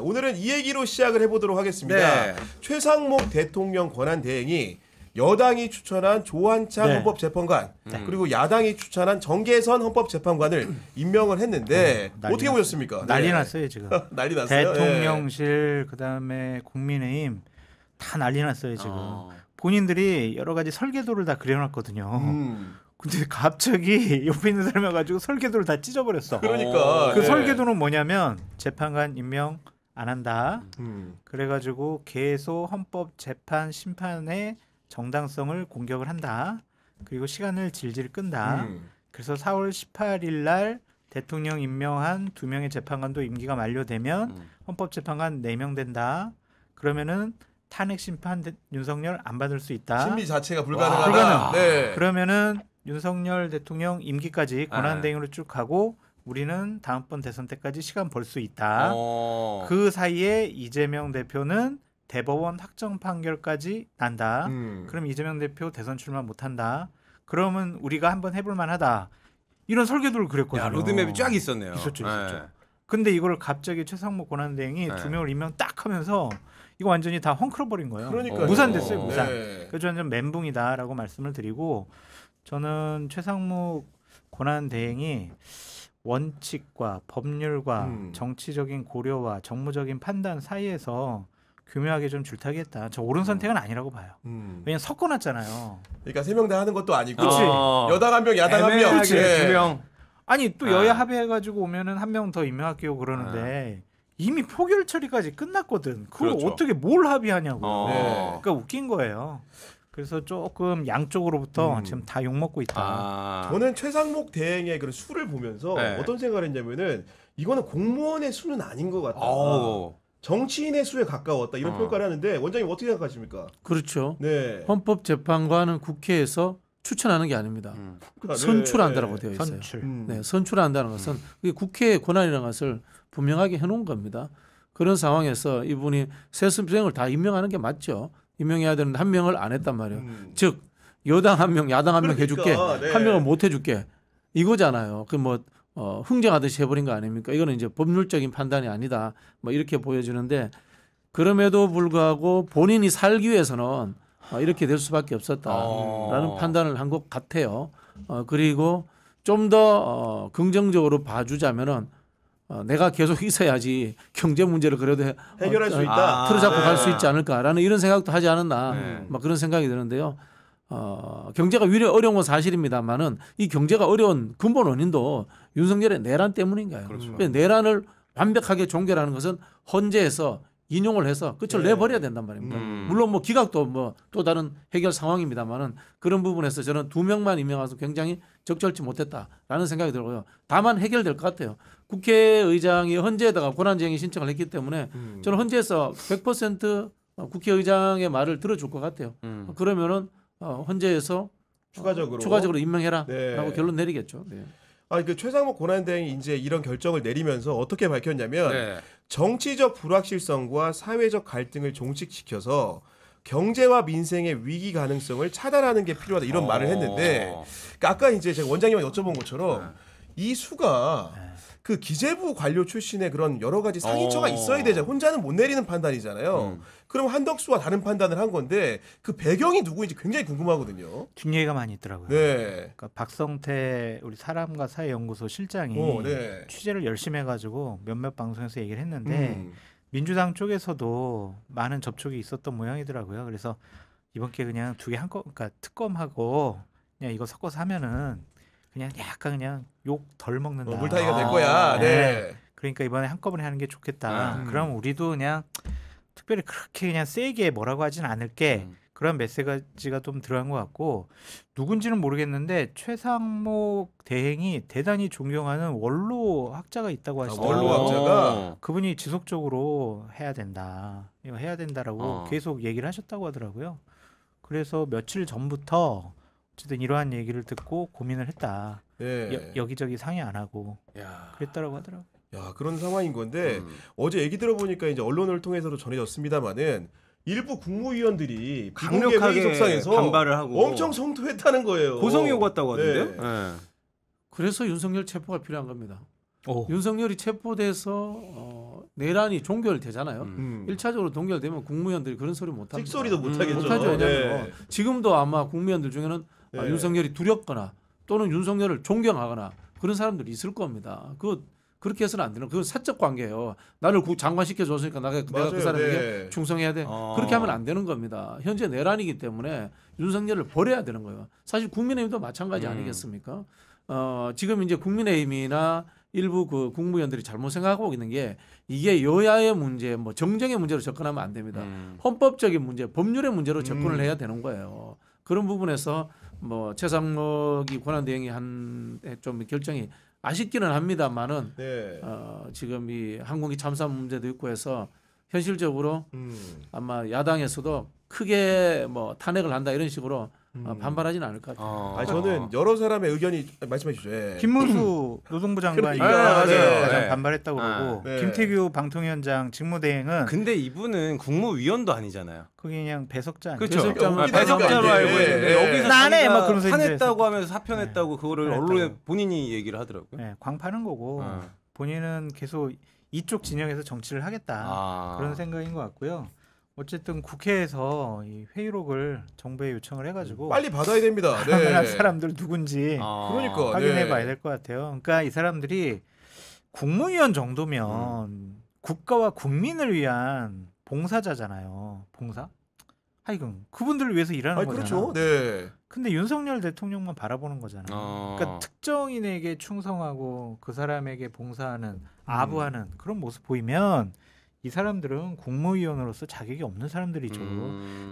네, 오늘은 이 얘기로 시작을 해보도록 하겠습니다. 네. 최상목 대통령 권한대행이 여당이 추천한 조한창 네. 헌법재판관 그리고 야당이 추천한 정계선 헌법재판관을 임명을 했는데 난리 어떻게 났어요. 보셨습니까? 난리 네. 났어요 지금. 난리 났어요. 대통령실 그다음에 국민의힘 다 난리 났어요 지금. 본인들이 여러 가지 설계도를 다 그려놨거든요. 근데 갑자기 옆에 있는 사람이 와가지고 설계도를 다 찢어버렸어. 그러니까 그 네. 설계도는 뭐냐면 재판관 임명 안 한다. 음. 그래가지고 계속 헌법재판 심판의 정당성을 공격을 한다. 그리고 시간을 질질 끈다. 그래서 4월 18일 날 대통령 임명한 2명의 재판관도 임기가 만료되면 헌법재판관 4명 된다. 그러면은 탄핵 심판 윤석열 안 받을 수 있다. 심리 자체가 불가능하다. 불가능. 네. 그러면은 윤석열 대통령 임기까지 권한대행으로 쭉 가고 우리는 다음번 대선 때까지 시간 벌 수 있다. 그 사이에 이재명 대표는 대법원 확정 판결까지 난다. 그럼 이재명 대표 대선 출마 못한다. 그러면 우리가 한번 해볼 만하다. 이런 설계도를 그렸거든요. 야, 로드맵이 쫙 있었네요. 있었죠. 네. 근데 이걸 갑자기 최상목 권한대행이 네. 2명을 임명 딱 하면서 이거 완전히 다 헝클어버린 거예요. 그러니까요. 무산됐어요. 무산. 네. 그래서 저는 멘붕이다라고 말씀을 드리고 저는 최상목 권한대행이 원칙과 법률과 정치적인 고려와 정무적인 판단 사이에서 교묘하게 좀 줄타기했다. 저 옳은 선택은 아니라고 봐요. 왜냐면 섞어놨잖아요. 그러니까 3명 다 하는 것도 아니고 그치. 여당 1명, 야당 1명. 애매하게 네. 2명. 아니 또 여야 합의해가지고 오면은 한 명 더 임명할게요 그러는데 이미 표결 처리까지 끝났거든. 그걸 그렇죠. 어떻게 뭘 합의하냐고. 네. 그러니까 웃긴 거예요. 그래서 조금 양쪽으로부터 지금 다 욕먹고 있다. 저는 최상목 대행의 그런 수를 보면서 네. 어떤 생각을 했냐면은 이거는 공무원의 수는 아닌 것 같다. 정치인의 수에 가까웠다. 이런 평가를 하는데 원장님 어떻게 생각하십니까? 그렇죠. 네. 헌법재판관은 국회에서 추천하는 게 아닙니다. 선출한다라고 되어 있어요. 선출. 네, 선출한다는 것은 그게 국회의 권한이라는 것을 분명하게 해놓은 겁니다. 그런 상황에서 이분이 세습생을 다 임명하는 게 맞죠. 임명해야 되는데 한 명을 안 했단 말이에요. 즉 여당 1명, 야당 1명 해줄게, 네. 한 명은 못 해줄게 이거잖아요. 그 뭐 흥정하듯이 해버린 거 아닙니까? 이거는 이제 법률적인 판단이 아니다. 뭐 이렇게 보여지는데 그럼에도 불구하고 본인이 살기 위해서는 이렇게 될 수밖에 없었다라는 판단을 한 것 같아요. 그리고 좀 더 긍정적으로 봐주자면은 내가 계속 있어야지 경제 문제를 그래도 해결할 수 있다. 틀어잡고 네. 갈 수 있지 않을까라는 이런 생각도 하지 않았나 막 그런 생각이 드는데요. 경제가 위려 어려운 건 사실입니다만은 이 경제가 어려운 근본 원인도 윤석열의 내란 때문인가요? 그렇죠. 내란을 완벽하게 종결하는 것은 헌재에서 인용을 해서 끝을 내버려야 된단 말입니다. 물론 뭐 기각도 뭐 또 다른 해결 상황입니다만은 그런 부분에서 저는 2명만 임명해서 굉장히 적절치 못했다라는 생각이 들고요. 다만 해결될 것 같아요. 국회의장이 헌재에다가 권한쟁의 신청을 했기 때문에 저는 헌재에서 100% 국회의장의 말을 들어줄 것 같아요. 그러면은 헌재에서 추가적으로 임명해라라고 네. 결론 내리겠죠. 네. 그 최상목 권한대행이 이제 이런 결정을 내리면서 어떻게 밝혔냐면 네. 정치적 불확실성과 사회적 갈등을 종식시켜서 경제와 민생의 위기 가능성을 차단하는 게 필요하다 이런 말을 했는데 그러니까 아까 이제 제가 원장님한테 여쭤본 것처럼 이 수가 그 기재부 관료 출신의 그런 여러 가지 상위처가 있어야 되잖아요. 혼자는 못 내리는 판단이잖아요. 그럼 한덕수와 다른 판단을 한 건데 그 배경이 누구인지 굉장히 궁금하거든요. 뒷얘기가 많이 있더라고요. 네. 그러니까 박성태 우리 사람과 사회연구소 실장이 네. 취재를 열심히 해가지고 몇몇 방송에서 얘기를 했는데 민주당 쪽에서도 많은 접촉이 있었던 모양이더라고요. 그래서 이번 기회에 그냥 2개 그러니까 특검하고 그냥 이거 섞어서 하면은 그냥 약간 그냥 욕 덜 먹는다. 물타기가 될 거야. 네. 그러니까 이번에 한꺼번에 하는 게 좋겠다. 그럼 우리도 그냥 특별히 그렇게 그냥 세게 뭐라고 하진 않을게. 그런 메시지가 좀 들어간 것 같고 누군지는 모르겠는데 최상목 대행이 대단히 존경하는 원로 학자가 있다고 하시더라고요. 원로 학자가 그분이 지속적으로 해야 된다. 이거 해야 된다라고 계속 얘기를 하셨다고 하더라고요. 그래서 며칠 전부터 어쨌든 이러한 얘기를 듣고 고민을 했다. 네. 여기저기 상의 안 하고 그랬다라고 하더라고요. 야, 그런 상황인 건데 어제 얘기 들어보니까 이제 언론을 통해서도 전해졌습니다만은 일부 국무위원들이 강력하게 비공개 반발을 하고 엄청 성토했다는 거예요. 고성이 오갔다고 하던데요. 네. 그래서 윤석열 체포가 필요한 겁니다. 윤석열이 체포돼서 내란이 종결되잖아요. 음. 1차적으로 동결되면 국무위원들이 그런 소리 못 합니다. 찍소리도 못 하겠죠. 못하죠. 왜냐면 네. 지금도 아마 국무위원들 중에는 네. 윤석열이 두렵거나 또는 윤석열을 존경하거나 그런 사람들이 있을 겁니다. 그렇게 해서는 안 되는. 그건 사적 관계예요. 나를 장관 시켜줬으니까 내가 맞아요. 그 사람에게 네. 충성해야 돼. 그렇게 하면 안 되는 겁니다. 현재 내란이기 때문에 윤석열을 버려야 되는 거예요. 사실 국민의힘도 마찬가지 아니겠습니까? 지금 이제 국민의힘이나 일부 그 국무위원들이 잘못 생각하고 있는 게 이게 여야의 문제, 뭐 정쟁의 문제로 접근하면 안 됩니다. 헌법적인 문제, 법률의 문제로 접근을 해야 되는 거예요. 그런 부분에서 뭐 최상목이 권한대행이 한 좀 결정이 아쉽기는 합니다만은 네. 지금 이 항공기 참사 문제도 있고 해서 현실적으로 아마 야당에서도 크게 뭐 탄핵을 한다 이런 식으로 반발하지는 않을 것 같아요. 아니, 저는 여러 사람의 의견이 말씀해 주죠. 예. 김문수 노동부 장관이 그러니까, 맞아요. 가장 네. 반발했다고 그러고 네. 김태규 방통위원장 직무대행은 근데 이분은 국무위원도 아니잖아요. 그게 그냥 배석자 아니에요? 그렇죠. 배석자만 배석자로 예, 알고 예, 있는데 예. 여기서 나네! 자기가 막 그러면서 이제 화냈다고 하면서 사표냈다고 그거를 그랬다고. 언론에 본인이 얘기를 하더라고요. 네, 광파는 거고 어. 본인은 계속 이쪽 진영에서 정치를 하겠다 그런 생각인 것 같고요. 어쨌든 국회에서 이 회의록을 정부에 요청을 해가지고 빨리 받아야 됩니다. 한 네. 사람들 누군지 그러니까 확인해 네. 봐야 될 것 같아요. 그러니까 이 사람들이 국무위원 정도면 국가와 국민을 위한 봉사자잖아요. 봉사? 하여간 그분들을 위해서 일하는 아니, 거잖아. 그렇죠. 네. 근데 윤석열 대통령만 바라보는 거잖아요. 그러니까 특정인에게 충성하고 그 사람에게 봉사하는 아부하는 그런 모습 보이면 이 사람들은 국무위원으로서 자격이 없는 사람들이죠.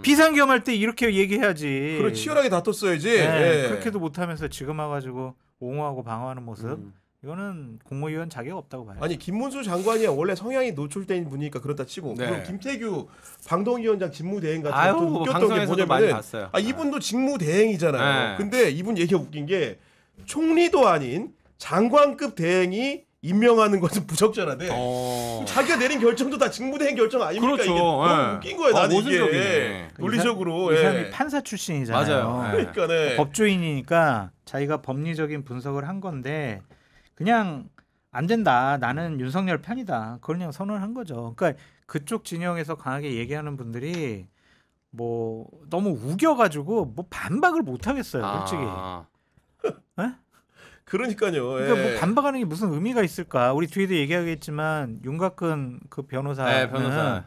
비상겸할 때 이렇게 얘기해야지. 그걸 치열하게 다퉜어야지. 네, 예. 그렇게도 못하면서 지금 와가지고 옹호하고 방어하는 모습 이거는 국무위원 자격 없다고 봐요. 아니 김문수 장관이 원래 성향이 노출된 분이니까 그렇다 치고 네. 그럼 김태규 방통위원장 직무대행 같은 아유, 좀 웃겼던 게 방송에서도 많이 뭐냐면은 봤어요. 이분도 직무대행이잖아요. 네. 근데 이분 얘기가 웃긴 게 총리도 아닌 장관급 대행이 임명하는 것은 부적절하대. 그럼 자기가 내린 결정도 다 직무대행 결정 아닙니까? 그렇죠. 이게 너무 예. 웃긴 거예요. 나는 이게 모순적이네. 논리적으로. 이 예. 사람이 판사 출신이잖아요. 맞아요. 그러니까 네. 법조인이니까 자기가 법리적인 분석을 한 건데 그냥 안 된다. 나는 윤석열 편이다. 그걸 그냥 선언한 거죠. 그러니까 그쪽 진영에서 강하게 얘기하는 분들이 뭐 너무 우겨가지고 뭐 반박을 못 하겠어요. 솔직히. 그러니까요. 그러니까 예. 뭐 반박하는 게 무슨 의미가 있을까? 우리 뒤에도 얘기하겠지만 윤곽근 그 변호사는 네, 변호사.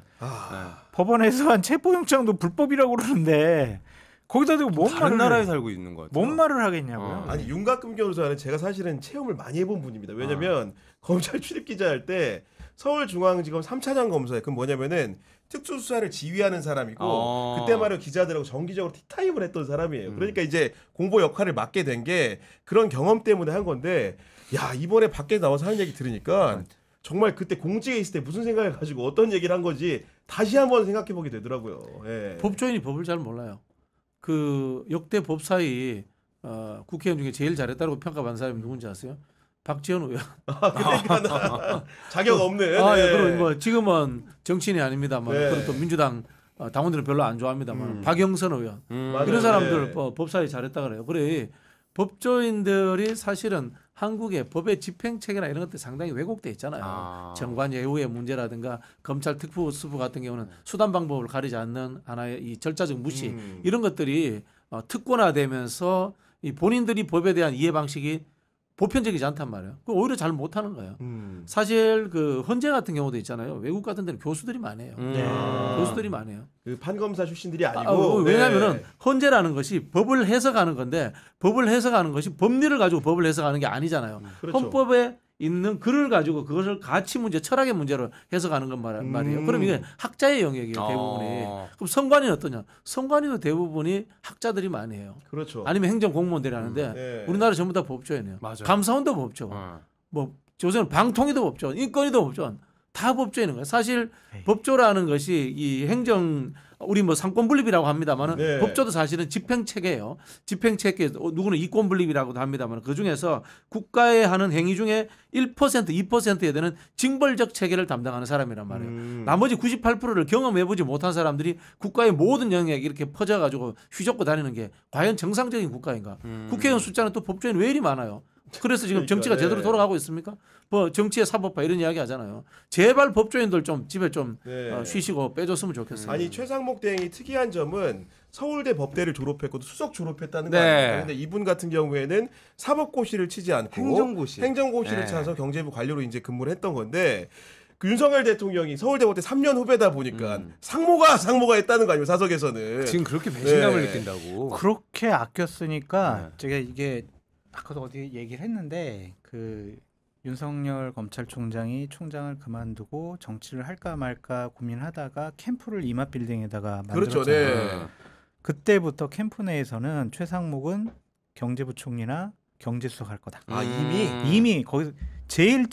법원에서 한 체포영장도 불법이라고 그러는데 거기다 대고 뭔 다른 말을 나라에 살고 있는 것 같아요. 뭔 말을 하겠냐고요. 아니 윤곽금 변호사는 제가 사실은 체험을 많이 해본 분입니다. 왜냐면 검찰 출입 기자 할 때 서울중앙지검 3차장 검사에 그건 뭐냐면은 특수수사를 지휘하는 사람이고 그때 말로 기자들하고 정기적으로 티타임을 했던 사람이에요. 그러니까 이제 공보 역할을 맡게 된 게 그런 경험 때문에 한 건데 야 이번에 밖에 나와서 하는 얘기 들으니까 정말 그때 공직에 있을 때 무슨 생각을 가지고 어떤 얘기를 한 건지 다시 한번 생각해 보게 되더라고요. 예. 법조인이 법을 잘 몰라요. 그 역대 법사위 국회의원 중에 제일 잘했다고 평가받는 사람이 누군지 아세요? 박지원 의원. 그러니까 자격 없는. 예, 그리고 뭐 지금은 정치인이 아닙니다만 네. 그리고 또 민주당 당원들은 별로 안 좋아합니다만 박영선 의원 맞아요. 이런 사람들 네. 법사위 잘했다 그래요. 그래 법조인들이 사실은 한국의 법의 집행 체계나 이런 것들 상당히 왜곡돼 있잖아요. 정관 예우의 문제라든가 검찰 특수부 같은 경우는 수단 방법을 가리지 않는 하나의 이 절차적 무시 이런 것들이 특권화되면서 이 본인들이 법에 대한 이해 방식이 보편적이지 않단 말이에요. 오히려 잘 못하는 거예요. 사실 그 헌재 같은 경우도 있잖아요. 외국 같은 데는 교수들이 많아요. 교수들이 많아요. 그 판검사 출신들이 아니고 왜냐하면은 네. 헌재라는 것이 법을 해석하는 건데 법을 해석하는 것이 법리를 가지고 법을 해석하는 게 아니잖아요. 그렇죠. 헌법에 있는 글을 가지고 그것을 가치 문제, 철학의 문제로 해석하는 건 말이에요. 그럼 이게 학자의 영역이에요, 대부분이. 그럼 선관위는 어떠냐? 선관위도 대부분이 학자들이 많이 해요. 그렇죠. 아니면 행정 공무원들이 하는데 네. 우리나라 전부 다 법조인이에요. 맞아요. 감사원도 법조원, 뭐 요새는 방통위도 법조원, 인권위도 법조원, 다 법조인인 거예요. 사실 법조라는 것이 이 행정 우리 뭐 상권 분립이라고 합니다만은 네. 법조도 사실은 집행 체계예요. 집행 체계 누구는 이권 분립이라고도 합니다만 그 중에서 국가에 하는 행위 중에 1% 2%에 되는 징벌적 체계를 담당하는 사람이란 말이에요. 나머지 98%를 경험해보지 못한 사람들이 국가의 모든 영역에 이렇게 퍼져가지고 휘젓고 다니는 게 과연 정상적인 국가인가? 국회의원 숫자는 또 법조인 왜 이리 많아요? 그래서 지금 정치가 그러니까, 제대로 돌아가고 있습니까? 뭐 정치의 사법화 이런 이야기 하잖아요. 제발 법조인들 좀 집에 좀 네. 쉬시고 빼줬으면 좋겠어요. 아니 최상목 대행이 특이한 점은 서울대 법대를 졸업했고 수석 졸업했다는 거 네. 아닙니까? 근데 이분 같은 경우에는 사법고시를 치지 않고 행정고시를 네. 쳐서 경제부 관료로 이제 근무를 했던 건데 그 윤석열 대통령이 서울대 법대 3년 후배다 보니까 상모가 했다는 거 아니에요 사석에서는. 지금 그렇게 배신감을 네. 느낀다고. 그렇게 아꼈으니까 네. 제가 이게 아까도 어디 얘기를 했는데 그 윤석열 검찰총장이 총장을 그만두고 정치를 할까 말까 고민하다가 캠프를 이마빌딩에다가 그렇죠. 만들었잖아요. 네. 그때부터 캠프 내에서는 최상목은 경제부총리나 경제수석 할 거다. 아 이미 이미 거기서 제일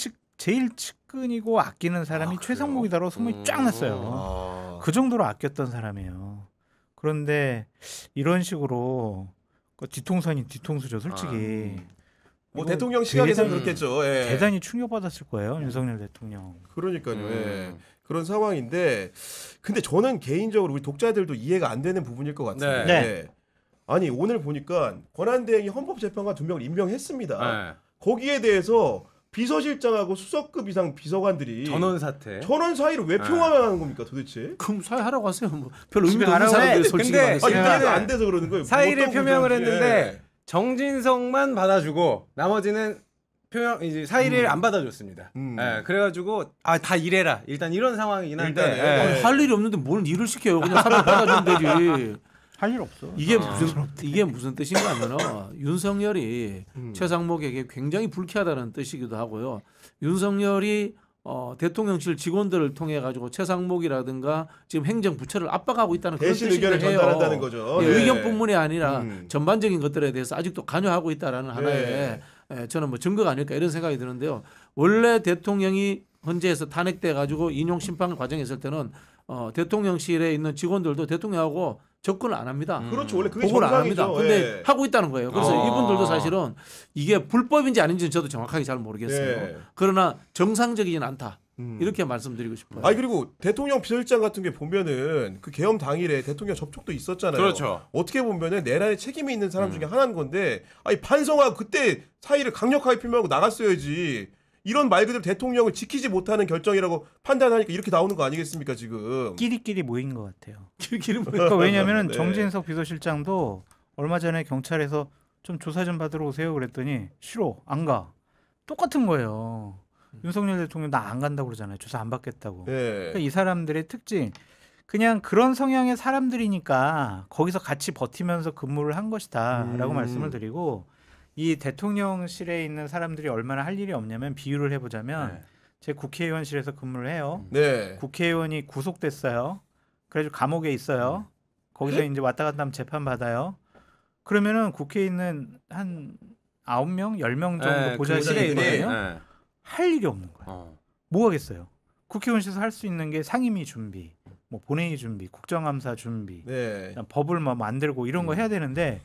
측근이고 아끼는 사람이 그래요? 최상목이다라고 소문이 쫙 났어요. 아. 그 정도로 아꼈던 사람이에요. 그런데 이런 식으로 그 뒤통수니 뒤통수죠, 솔직히. 뭐 이거 대통령 시각에서는 대단히- 그렇겠죠. 예. 대단히 충격받았을 거예요, 윤석열 대통령. 그러니까요. 예. 그런 상황인데 근데 저는 개인적으로 우리 독자들도 이해가 안 되는 부분일 것 같은데 네. 아니 오늘 보니까 권한대행이 헌법재판관 2명을 임명했습니다. 네. 거기에 대해서 비서실장하고 수석급 이상 비서관들이 전원 사태. 전원 사이를 왜 평화하는 겁니까 도대체? 그럼 사회하라고 하세요. 뭐 별 집에 의미도 없는 가라고 사람들 해. 솔직히 근데 말해서. 아니 시간은 이해가 안 돼서 그러는 거예요. 사의를 어떤 표명을 구조인지. 했는데 정진석만 받아주고 나머지는 표명 이제 사의를 안 받아줬습니다. 예, 그래가지고 다 이래라. 일단 이런 상황이긴 한데. 일단은, 예. 아니, 할 일이 없는데 뭘 일을 시켜요. 그냥 사표 받아주면 되지. 할 일 없어. 이게 무슨 뜻인가 하면은 윤석열이 음. 최상목에게 굉장히 불쾌하다는 뜻이기도 하고요. 윤석열이 대통령실 직원들을 통해 가지고 최상목이라든가 지금 행정부처를 압박하고 있다는 그런 대신 뜻이기도 의견을 해요. 전달한다는 거죠. 예, 네. 의견뿐만이 아니라 음. 전반적인 것들에 대해서 아직도 관여하고 있다라는 하나의 네. 저는 뭐 증거가 아닐까 이런 생각이 드는데요. 원래 대통령이 헌재에서 탄핵돼 가지고 인용 심판 과정에 있을 때는 대통령실에 있는 직원들도 대통령하고 접근을 안 합니다. 그렇죠. 원래 그게 보고를 안 합니다. 정상이죠. 근데 예. 하고 있다는 거예요. 그래서 어. 이분들도 사실은 이게 불법인지 아닌지는 저도 정확하게 잘 모르겠어요. 예. 그러나 정상적이진 않다. 음. 이렇게 말씀드리고 싶어요. 아니 그리고 대통령 비서실장 같은 게 보면은 그 계엄 당일에 대통령 접촉도 있었잖아요. 그렇죠. 어떻게 보면은 내란에 책임이 있는 사람 중에 하나인 건데 아니 반성하고 그때 사의를 강력하게 표명하고 나갔어야지. 이런 말 그대로 대통령을 지키지 못하는 결정이라고 판단하니까 이렇게 나오는 거 아니겠습니까 지금? 끼리끼리 모인 것 같아요. 길길이 뭐 그러니까 왜냐하면 네. 정진석 비서실장도 얼마 전에 경찰에서 좀 조사 좀 받으러 오세요 그랬더니 싫어 안 가. 똑같은 거예요. 윤석열 대통령 나 안 간다고 그러잖아요. 조사 안 받겠다고. 네. 그러니까 이 사람들의 특징 그냥 그런 성향의 사람들이니까 거기서 같이 버티면서 근무를 한 것이다라고 말씀을 드리고 이 대통령실에 있는 사람들이 얼마나 할 일이 없냐면 비유를 해보자면 네. 제 국회의원실에서 근무를 해요. 네. 국회의원이 구속됐어요. 그래서 감옥에 있어요. 거기서 이제 왔다 갔다 하면 재판 받아요. 그러면은 국회에 있는 한 9명, 10명 정도 네, 보좌실에 그 있거든요. 네. 할 일이 없는 거예요. 뭐 하겠어요? 국회의원실에서 할 수 있는 게 상임위 준비, 뭐 본회의 준비, 국정감사 준비, 네. 법을 뭐 만들고 이런 거 해야 되는데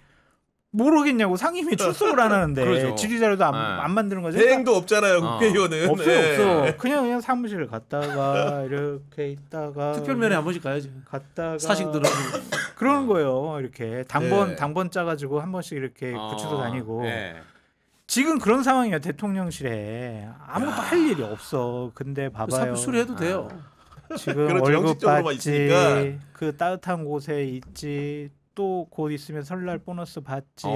모르겠냐고 상임위 출석을 안 하는데 그렇죠. 질의자료도 네. 안 만드는 거죠. 대행도 없잖아요 국회의원은. 없어요, 네. 없어. 그냥 사무실을 갔다가 이렇게 있다가 특별면회 한 번씩 가야지. 갔다가 사식 들어. 그러는 거예요. 이렇게 당번 네. 당번 짜가지고 한 번씩 이렇게 구치소 다니고 네. 지금 그런 상황이에요. 대통령실에 아무것도 할 일이 없어. 근데 봐봐요. 수리해도 돼요. 지금 그렇죠. 월급 형식적으로만 받지, 있으니까. 그 따뜻한 곳에 있지, 또 곧 있으면 설날 보너스 받지.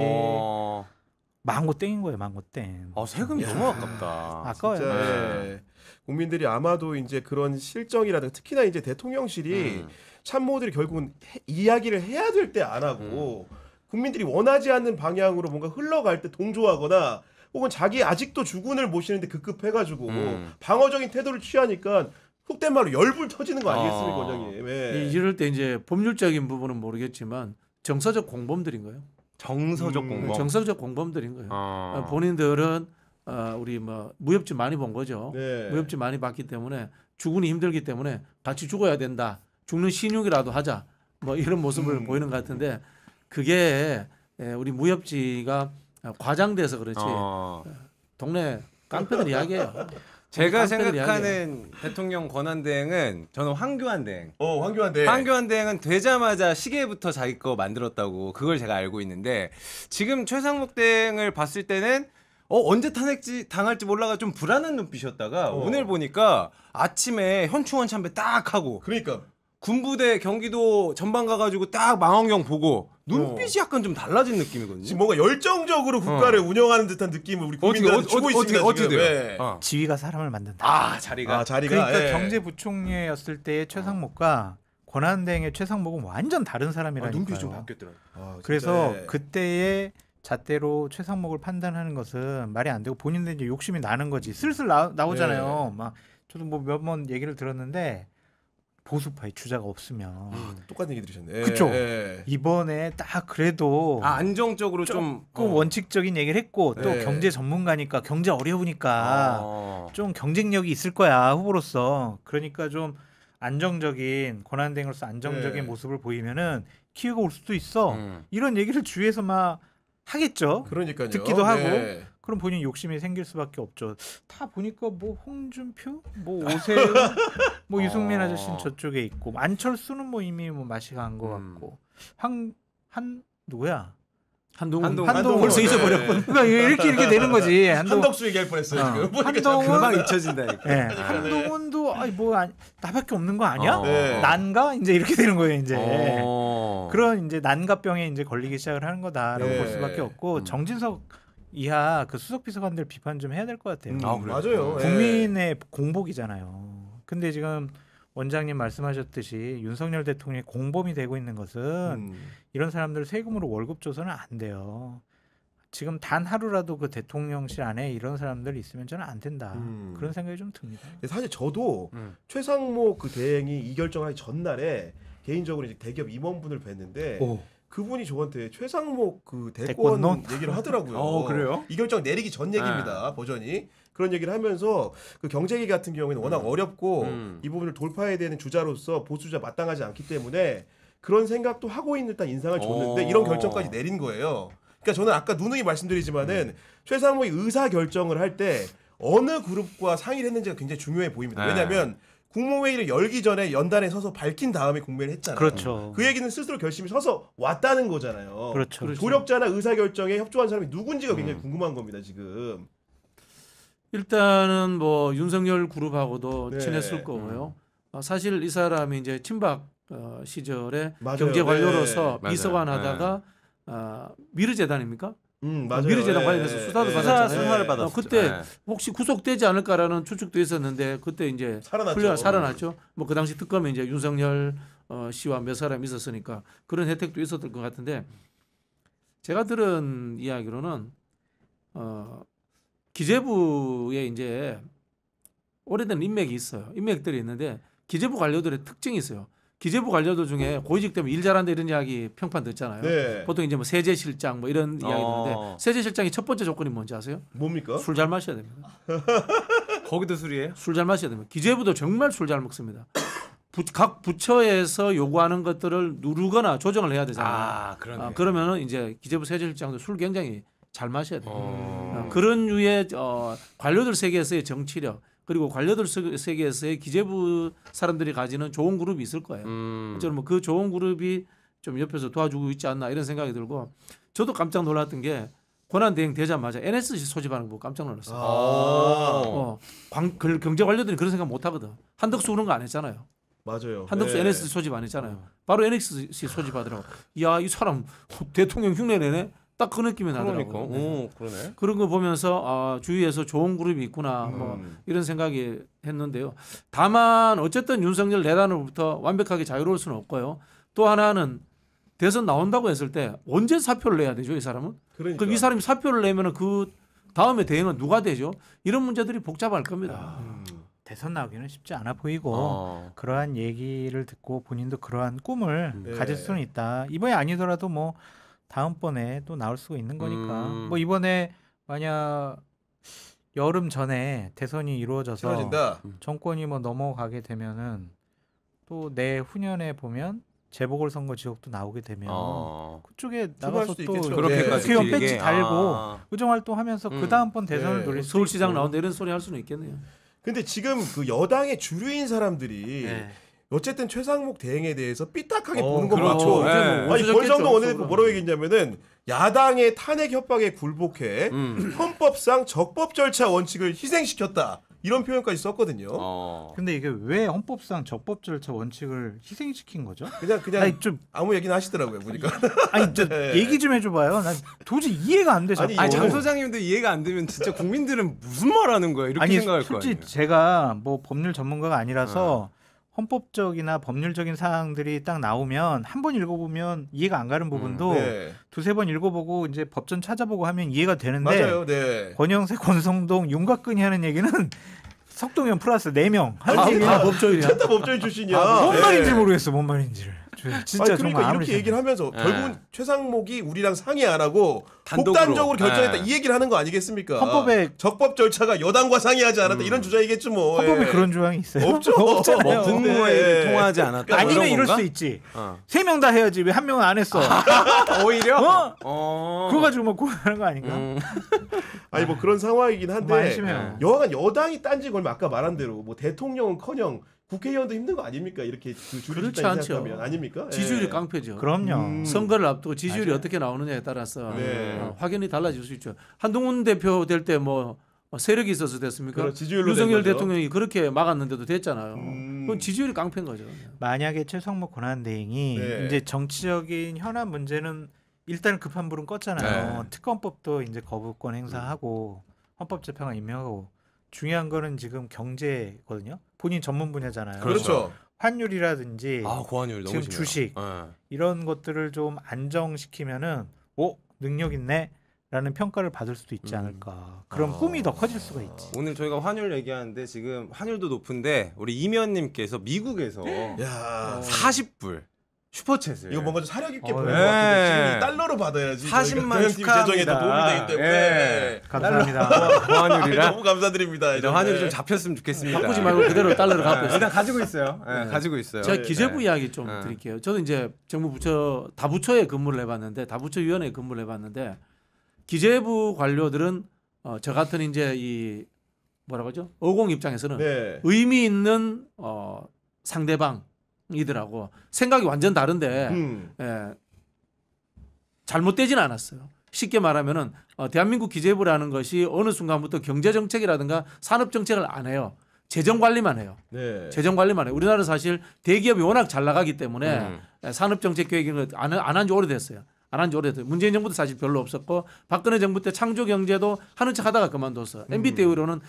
망고 땡인 거예요, 망고 땡. 세금이 너무 아깝다. 아까워요. 진짜, 네. 예. 국민들이 아마도 이제 그런 실정이라든가 특히나 이제 대통령실이 참모들이 결국은 이야기를 해야 될 때 안 하고 국민들이 원하지 않는 방향으로 뭔가 흘러갈 때 동조하거나 혹은 자기 아직도 주군을 모시는데 급급해가지고 방어적인 태도를 취하니까 속된 말로 열불 터지는 거 아니겠습니까, 원장님? 예. 이럴 때 이제 법률적인 부분은 모르겠지만 정서적 공범들인 거예요. 정서적 공범. 정서적 공범들인 거예요. 본인들은 우리 뭐 무협지 많이 본 거죠. 네. 무협지 많이 봤기 때문에 죽으니 힘들기 때문에 같이 죽어야 된다. 죽는 신용이라도 하자. 뭐 이런 모습을 보이는 것 같은데 그게 우리 무협지가 과장돼서 그렇지. 동네 깡패들 이야기예요. 제가 깡패들 생각하는 대통령 권한대행은 저는 황교안 대행. 황교안 대. 황교안 대행은 되자마자 시계부터 자기 거 만들었다고 그걸 제가 알고 있는데 지금 최상목 대행을 봤을 때는 언제 탄핵지 당할지 몰라가 좀 불안한 눈빛이었다가 오늘 보니까 아침에 현충원 참배 딱 하고 그러니까 군부대 경기도 전방 가가지고 딱 망원경 보고 눈빛이 약간 좀 달라진 느낌이거든요. 지금 뭔가 열정적으로 국가를 운영하는 듯한 느낌을 우리 국민들한테 주고 있습니다. 어떻게 지금. 돼요? 네. 지위가 사람을 만든다. 자리가. 자리가 그러니까 예. 경제부총리였을 때의 최상목과 권한대행의 최상목은 완전 다른 사람이라니까요. 눈빛이 좀 바뀌었더라고요. 진짜, 그래서 예. 그때의 잣대로 최상목을 판단하는 것은 말이 안 되고 본인들 이제 욕심이 나는 거지. 슬슬 나오잖아요. 막 저도 뭐 몇 번 얘기를 들었는데 보수파의 주자가 없으면 똑같은 얘기 들으셨네. 그쵸? 예. 이번에 딱 그래도 안정적으로 좀 원칙적인 얘기를 했고 또 네. 경제 전문가니까 경제 어려우니까 좀 경쟁력이 있을 거야 후보로서. 그러니까 좀 안정적인 권한대행으로서 안정적인 네. 모습을 보이면은 기회가 올 수도 있어. 이런 얘기를 주위에서 막 하겠죠. 그러니까요. 듣기도 하고. 네. 그럼 본인 욕심이 생길 수밖에 없죠. 다 보니까 뭐 홍준표, 뭐 오세훈, 뭐 유승민 아저씨는 저쪽에 있고 안철수는 뭐 이미 뭐 맛이 간 것 같고 누구야? 한동훈 벌써 잊어버렸군. 그러니까 이렇게 되는 거지. 한덕수 얘기할 뻔했어요. 지금. 한동훈 금방 잊혀진다. 네. 한동훈도 나밖에 없는 거 아니야? 네. 난가? 이제 이렇게 되는 거예요. 이제 어. 그런 이제 난가병에 이제 걸리기 시작을 하는 거다라고 네. 볼 수밖에 없고 정진석 이하 그 수석 비서관들 비판 좀 해야 될 것 같아요. 맞아요. 예. 국민의 공복이잖아요. 근데 지금 원장님 말씀하셨듯이 윤석열 대통령이 공범이 되고 있는 것은 이런 사람들 세금으로 월급 줘서는 안 돼요. 지금 단 하루라도 그 대통령실 안에 이런 사람들 있으면 저는 안 된다. 그런 생각이 좀 듭니다. 사실 저도 최상목 그 대행이 이 결정하기 전날에 개인적으로 이제 대기업 임원분을 뵀는데 그분이 저한테 최상목 그 대권 대권론? 얘기를 하더라고요. 그래요? 이 결정 내리기 전 얘기입니다. 버전이. 그런 얘기를 하면서 그 경제기 같은 경우에는 워낙 어렵고 이 부분을 돌파해야 되는 주자로서 보수주자 마땅하지 않기 때문에 그런 생각도 하고 있는 듯한 인상을 줬는데 이런 결정까지 내린 거예요. 그러니까 저는 아까 누누이 말씀드리지만은 최상목이 의사 결정을 할 때 어느 그룹과 상의를 했는지가 굉장히 중요해 보입니다. 왜냐하면 국무회의를 열기 전에 연단에 서서 밝힌 다음에 국무회의를 했잖아요. 그렇죠. 그 얘기는 스스로 결심이 서서 왔다는 거잖아요. 그렇죠. 조력자나 의사결정에 협조한 사람이 누군지가 굉장히 궁금한 겁니다. 지금. 일단은 뭐 윤석열 그룹하고도 네. 친했을 거고요. 사실 이 사람이 이제 친박 시절에 맞아요. 경제 관료로서 네. 비서관 맞아요. 하다가 미르재단입니까? 맞아요. 미르재단 예. 관련해서 수사도 예. 받았잖아요. 수사를 받았었죠. 그때 네. 혹시 구속되지 않을까라는 추측도 있었는데 그때 이제 살아났죠. 살아났죠. 뭐 그 당시 특검에 이제 윤석열 씨와 몇 사람 있었으니까 그런 혜택도 있었을 것 같은데 제가 들은 이야기로는 기재부에 이제 오래된 인맥이 있어요. 인맥들이 있는데 기재부 관료들의 특징이 있어요. 기재부 관료들 중에 고위직 때문에 일 잘한다 이런 이야기 평판 듣잖아요. 네. 보통 이제 뭐 세제실장 뭐 이런 이야기 있는데 세제실장이 첫 번째 조건이 뭔지 아세요? 뭡니까? 술 잘 마셔야 됩니다. 거기도 술이에요? 술 잘 마셔야 됩니다. 기재부도 정말 술 잘 먹습니다. 각 부처에서 요구하는 것들을 누르거나 조정을 해야 되잖아요. 그러네. 그러면은 이제 기재부 세제실장도 술 굉장히 잘 마셔야 돼요. 그런 류의 관료들 세계에서의 정치력 그리고 관료들 세계에서의 기재부 사람들이 가지는 좋은 그룹이 있을 거예요. 저는 뭐 그 좋은 그룹이 좀 옆에서 도와주고 있지 않나 이런 생각이 들고 저도 깜짝 놀랐던 게 권한대행 되자마자 NSC 소집하는 거 보고 깜짝 놀랐어요. 경제 관료들이 그런 생각 못 하거든. 한덕수 그런 거 안 했잖아요. 맞아요. 한덕수 네. NSC 소집 안 했잖아요. 바로 NSC 소집하더라고. 야, 이 사람 대통령 흉내내네. 딱 그 느낌이 나더라고. 그러니까. 그러네. 그런 거 보면서 주위에서 좋은 그룹이 있구나 뭐 이런 생각이 했는데요. 다만 어쨌든 윤석열 내란으로부터 완벽하게 자유로울 수는 없고요. 또 하나는 대선 나온다고 했을 때 언제 사표를 내야 되죠, 이 사람은? 그러니까. 그럼 이 사람이 사표를 내면은 그 다음에 대행은 누가 되죠? 이런 문제들이 복잡할 겁니다. 대선 나오기는 쉽지 않아 보이고 그러한 얘기를 듣고 본인도 그러한 꿈을 네. 가질 수는 있다. 이번에 아니더라도 뭐 다음번에 또 나올 수가 있는 거니까. 뭐 이번에 만약 여름 전에 대선이 이루어져서 틀어진다. 정권이 뭐 넘어가게 되면은 또 내후년에 보면 재보궐선거 지역도 나오게 되면 그쪽에 나가서 수도 또 있겠죠. 그렇게까지 국회의원 길게. 배지 달고 의정활동하면서 그 다음번 대선을 네. 노릴 수 서울시장 있고. 나온다 이런 소리 할 수는 있겠네요. 근데 지금 그 여당의 주류인 사람들이 어쨌든 최상목 대행에 대해서 삐딱하게 보는 건 그렇죠. 맞죠. 네. 아니 권성동 원내대표 뭐라고 얘기했냐면은 야당의 탄핵 협박에 굴복해 헌법상 적법 절차 원칙을 희생시켰다. 이런 표현까지 썼거든요. 근데 이게 왜 헌법상 적법 절차 원칙을 희생시킨 거죠? 그냥 아니, 좀 아무 얘기나 하시더라고요 보니까. 아니 저 네. 얘기 좀 해줘봐요. 난 도저히 이해가 안 돼. 자꾸. 아니 장 소장님도 이해가 안 되면 진짜 국민들은 무슨 말하는 거야 이렇게 아니 생각할 거 솔직히 아니에요. 제가 뭐 법률 전문가가 아니라서 헌법적이나 법률적인 사항들이 딱 나오면 한 번 읽어보면 이해가 안 가는 부분도 네. 두세 번 읽어보고 이제 법전 찾아보고 하면 이해가 되는데 맞아요. 네. 권영세, 권성동, 윤곽근이 하는 얘기는 석동현 플러스 4명 하는 다 얘기는 법조인이야. 다 법조인 출신이야. 뭔 네. 말인지 모르겠어. 뭔 말인지를. 진짜 아니, 정말 그러니까 아무리 이렇게 얘기를 하면서 결국은 최상목이 우리랑 상의 안 하고 단독으로. 독단적으로 결정했다 네. 이 얘기를 하는 거 아니겠습니까? 헌법에- 적법 절차가 여당과 상의하지 않았다 이런 주장이겠죠 뭐. 헌법에 예. 그런 조항이 있어요. 없죠. 없잖아요. 뭐 국무회의 네. 통화하지 않았다. 아니면 이런 이럴 건가? 수 있지. 어. 3명 다 해야지 왜 한 명은 안 했어. 오히려. 그거 가지고 뭐 고민하는 거 아닌가? 아니 뭐 그런 상황이긴 한데 많이 심해요. 여하간 여당이 딴지 걸면 아까 말한 대로 뭐 대통령은커녕 국회의원도 힘든 거 아닙니까? 이렇게 그 줄이 그렇지 있다고 않죠. 생각하면 아닙니까? 지지율이 예. 깡패죠. 그럼요. 선거를 앞두고 지지율이 어떻게 나오느냐에 따라서 네. 확연히 달라질 수 있죠. 한동훈 대표 될 때 뭐 세력이 있어서 됐습니까? 그렇죠. 지지율로 유석열 된 거죠. 대통령이 그렇게 막았는데도 됐잖아요. 그건 지지율이 깡패인 거죠. 만약에 최성목 권한대행이 네. 이제 정치적인 현안 문제는 일단 급한 불은 껐잖아요. 네. 특검법도 이제 거부권 행사하고 헌법재판관 임명하고 중요한 거는 지금 경제거든요. 본인 전문 분야잖아요. 그렇죠. 환율이라든지 아 고환율 너무 지금 심해요. 주식. 네. 이런 것들을 좀 안정시키면은 능력 있네라는 평가를 받을 수도 있지 않을까. 그럼 꿈이 더 커질 수가 있지. 오늘 저희가 환율 얘기하는데 지금 환율도 높은데 우리 이면님께서 미국에서 야 40불 슈퍼챗을 이거 뭔가 좀 사력 있게 보낸 네. 것 같은데 지금 이 달러로 받아야지. 40만 경영팀 재정에도 축하합니다. 도움이 되기 때문에. 예. 감사합니다. 고환율이라 너무 감사드립니다. 이제 환율이 좀 잡혔으면 좋겠습니다. 바꾸지 말고 그대로 달러를 갖고 있어요. 일단 가지고 있어요. 네, 가지고 있어요. 제가 기재부 네. 이야기 좀 네. 드릴게요. 저는 이제 정부 부처 다부처에 근무를 해봤는데 다부처위원회에 근무를 해봤는데 기재부 관료들은 저 같은 이제 이 뭐라고 하죠? 어공 입장에서는 네. 의미 있는 상대방이더라고. 생각이 완전 다른데 예, 잘못되진 않았어요. 쉽게 말하면은 대한민국 기재부라는 것이 어느 순간부터 경제 정책이라든가 산업 정책을 안 해요. 재정 관리만 해요. 네. 재정 관리만 해요. 우리나라 사실 대기업이 워낙 잘 나가기 때문에 산업 정책 계획을 안 한 지 오래됐어요. 안 한 지 오래됐어요. 문재인 정부도 사실 별로 없었고 박근혜 정부 때 창조 경제도 하는 척 하다가 그만뒀어. MB 때 이후로는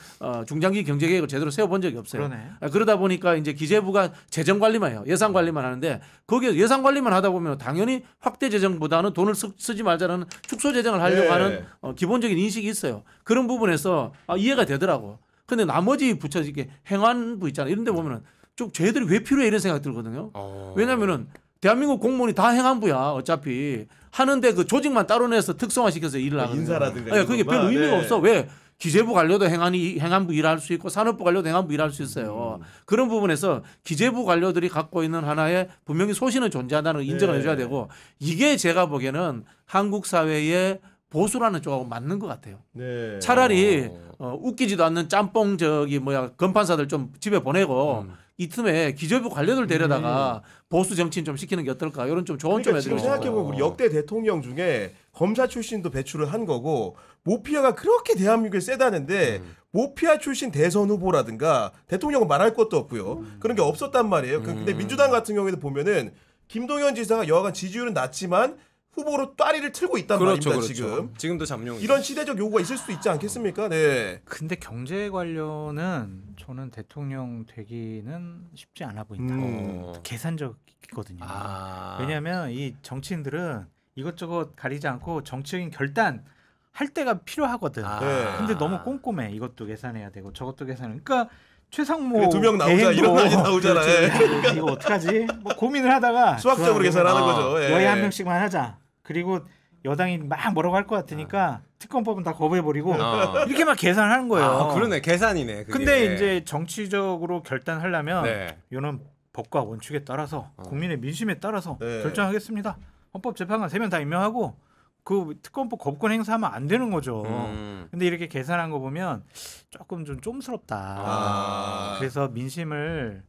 중장기 경제 계획을 제대로 세워본 적이 없어요. 그러네. 그러다 보니까 이제 기재부가 재정 관리만 해요. 예산 관리만 하는데 거기에 예산 관리만 하다 보면 당연히 확대 재정보다는 돈을 쓰지 말자는 축소 재정을 하려고 네. 하는 기본적인 인식이 있어요. 그런 부분에서 이해가 되더라고. 근데 나머지 부처 이렇게 행안부 있잖아요. 이런 데 보면은 좀 쟤들이 왜 필요해 이런 생각이 들거든요. 왜냐면은 대한민국 공무원이 다 행안부야. 어차피 하는데 그 조직만 따로 내서 특성화시켜서 일을 하거든요. 인사라든가 네, 이런 그게 별 것만. 의미가 네. 없어. 왜 기재부 관료도 행안부 일할 수 있고 산업부 관료도 행안부 일할 수 있어요. 그런 부분에서 기재부 관료들이 갖고 있는 하나의 분명히 소신은 존재한다는 걸 인정을 네. 해줘야 되고 이게 제가 보기에는 한국 사회의 보수라는 쪽하고 맞는 것 같아요. 네. 차라리 웃기지도 않는 짬뽕 건판사들 좀 집에 보내고 이 틈에 기재부 관료들 데려다가 보수 정치인 좀 시키는 게 어떨까 이런 좀 조언 좀 그러니까 지금 해드리고 싶어요. 생각해보면 우리 역대 대통령 중에 검사 출신도 배출을 한 거고 모피아가 그렇게 대한민국에 세다는데 모피아 출신 대선 후보라든가 대통령은 말할 것도 없고요. 그런 게 없었단 말이에요. 근데 민주당 같은 경우에도 보면은 김동연 지사가 여하간 지지율은 낮지만 후보로 따리를 틀고 있단 그렇죠, 말입니다. 그렇죠. 지금 지금도 잠룡. 이런 시대적 요구가 있을 수 있지 않겠습니까? 네. 근데 경제 관료는 저는 대통령 되기는 쉽지 않아 보인다. 계산적이거든요. 왜냐하면 이 정치인들은 이것저것 가리지 않고 정치적인 결단 할 때가 필요하거든. 네. 근데 너무 꼼꼼해. 이것도 계산해야 되고 저것도 계산해. 그러니까 최상목 그래, 2명 나오자 대행도 이런 말이 나오잖아요. 그렇죠. 이거 어떡하지? 뭐 고민을 하다가 수학적으로 계산하는 거죠. 예. 여야 한 명씩만 하자. 그리고 여당이 막 뭐라고 할 것 같으니까 특검법은 다 거부해버리고 이렇게 막 계산하는 거예요. 아, 그러네. 계산이네. 그게. 근데 이제 정치적으로 결단하려면 네. 이거는 법과 원칙에 따라서 국민의 민심에 따라서 네. 결정하겠습니다. 헌법재판관 3명 다 임명하고 그 특검법 거부권 행사하면 안 되는 거죠. 근데 이렇게 계산한 거 보면 조금 좀 쫌스럽다. 그래서 민심을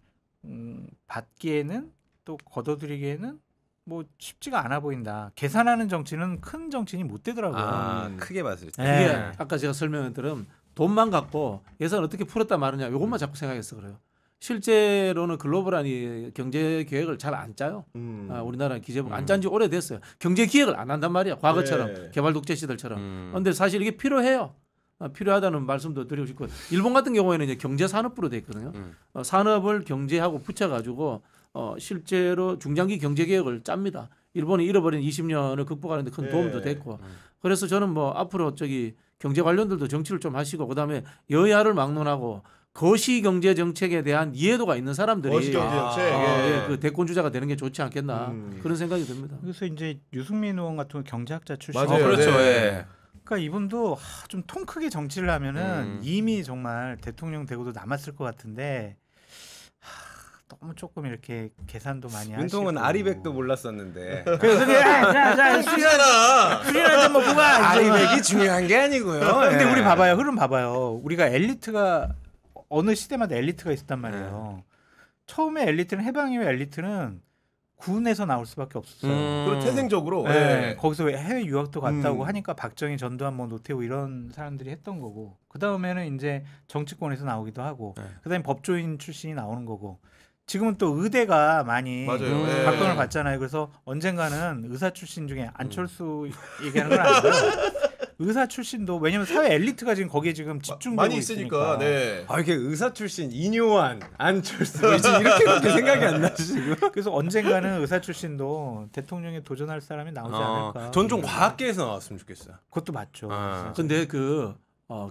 받기에는 또 걷어들이기에는 뭐 쉽지가 않아 보인다. 계산하는 정치는 큰 정치인이 못 되더라고요. 아, 크게 봤을 때. 네. 그게 아까 제가 설명한 것처럼 돈만 갖고 예산 어떻게 풀었다 말느냐 이것만 자꾸 생각해서 그래요. 실제로는 글로벌한 이 경제 계획을 잘 안 짜요. 우리나라 기재부가 안 짠 지 오래됐어요. 경제 기획을 안 한단 말이야. 과거처럼 네. 개발 독재 시절처럼. 그런데 사실 이게 필요해요. 필요하다는 말씀도 드리고 싶고 일본 같은 경우에는 이제 경제산업부로 돼 있거든요. 산업을 경제하고 붙여가지고 실제로 중장기 경제 계획을 짭니다. 일본이 잃어버린 20년을 극복하는 데 큰 도움도 됐고. 그래서 저는 뭐 앞으로 저기 경제 관련들도 정치를 좀 하시고 그다음에 여야를 막론하고 거시 경제 정책에 대한 이해도가 있는 사람들이 거시 경제 정책. 예, 그 대권 주자가 되는 게 좋지 않겠나 그런 생각이 듭니다. 그래서 이제 유승민 의원 같은 경제학자 출신. 맞아요. 그렇죠. 네. 예. 그러니까 이분도 좀 통 크게 정치를 하면은 이미 정말 대통령 되고도 남았을 것 같은데 너무 조금 이렇게 계산도 많이 하시고. 윤통은 아리백도 몰랐었는데. 그래서 자 수잖아. 술이나 좀 먹고 가. 아리백이 중요한 게 아니고요. 근데 예. 우리 봐봐요. 흐름 봐봐요. 우리가 엘리트가 어느 시대마다 엘리트가 있었단 말이에요. 처음에 엘리트는 해방 이후 엘리트는 군에서 나올 수밖에 없었어요. 그리고 태생적으로 네. 거기서 해외 유학도 갔다 오고 하니까 박정희, 전두환, 뭐 노태우 이런 사람들이 했던 거고 그 다음에는 이제 정치권에서 나오기도 하고 그다음에 법조인 출신이 나오는 거고 지금은 또 의대가 많이 맞아요. 네. 각광을 받잖아요. 그래서 언젠가는 의사 출신 중에 안철수 얘기하는 건 아니고요. 의사 출신도 왜냐면 사회 엘리트가 지금 거기에 지금 집중되고 많이 있으니까. 네. 아 이게 의사 출신 이뇨한 안철수 이렇게밖에 생각이 안 나지 지금. 그래서 언젠가는 의사 출신도 대통령에 도전할 사람이 나오지 않을까. 전 좀 과학계에서 나왔으면 좋겠어요. 그것도 맞죠. 근데 그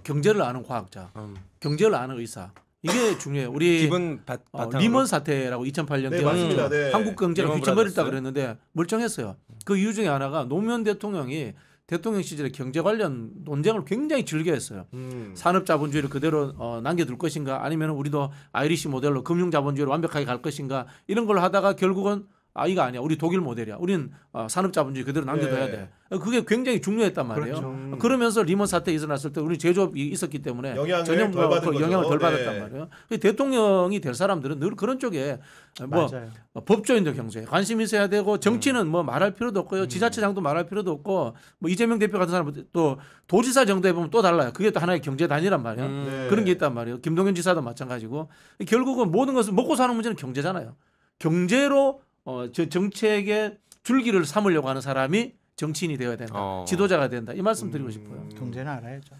경제를 아는 과학자, 경제를 아는 의사 이게 중요해요. 우리 기본 바탕으로. 리먼 사태라고 2008년 네, 맞습니다. 네. 한국 경제가 리먼 휘청거렸다 브라더스. 그랬는데 멀쩡했어요. 그 이유 중에 하나가 노무현 대통령이 대통령 시절에 경제 관련 논쟁을 굉장히 즐겨했어요. 산업자본주의를 그대로 남겨둘 것인가 아니면 우리도 아이리시 모델로 금융자본주의로 완벽하게 갈 것인가 이런 걸 하다가 결국은 이거 아니야. 우리 독일 모델이야. 우리는 산업자본주의 그대로 남겨둬야 네. 돼. 그게 굉장히 중요했단 말이에요. 그렇죠. 그러면서 리먼 사태 일어났을 때 우리 제조업이 있었기 때문에 영향을 전혀 덜 받은 거죠. 영향을 덜 받았단 네. 말이에요. 대통령이 될 사람들은 늘 그런 쪽에 뭐 맞아요. 법조인도 경제에 관심 있어야 되고 정치는 뭐 말할 필요도 없고요. 지자체장도 말할 필요도 없고 뭐 이재명 대표 같은 사람은 또 도지사 정도에 보면 또 달라요. 그게 또 하나의 경제 단위란 말이에요. 네. 그런 게 있단 말이에요. 김동연 지사도 마찬가지고 결국은 모든 것을 먹고 사는 문제는 경제잖아요. 경제로 저 정책의 줄기를 삼으려고 하는 사람이 정치인이 되어야 된다. 지도자가 된다. 이 말씀 드리고 싶어요. 경제는 알아야죠.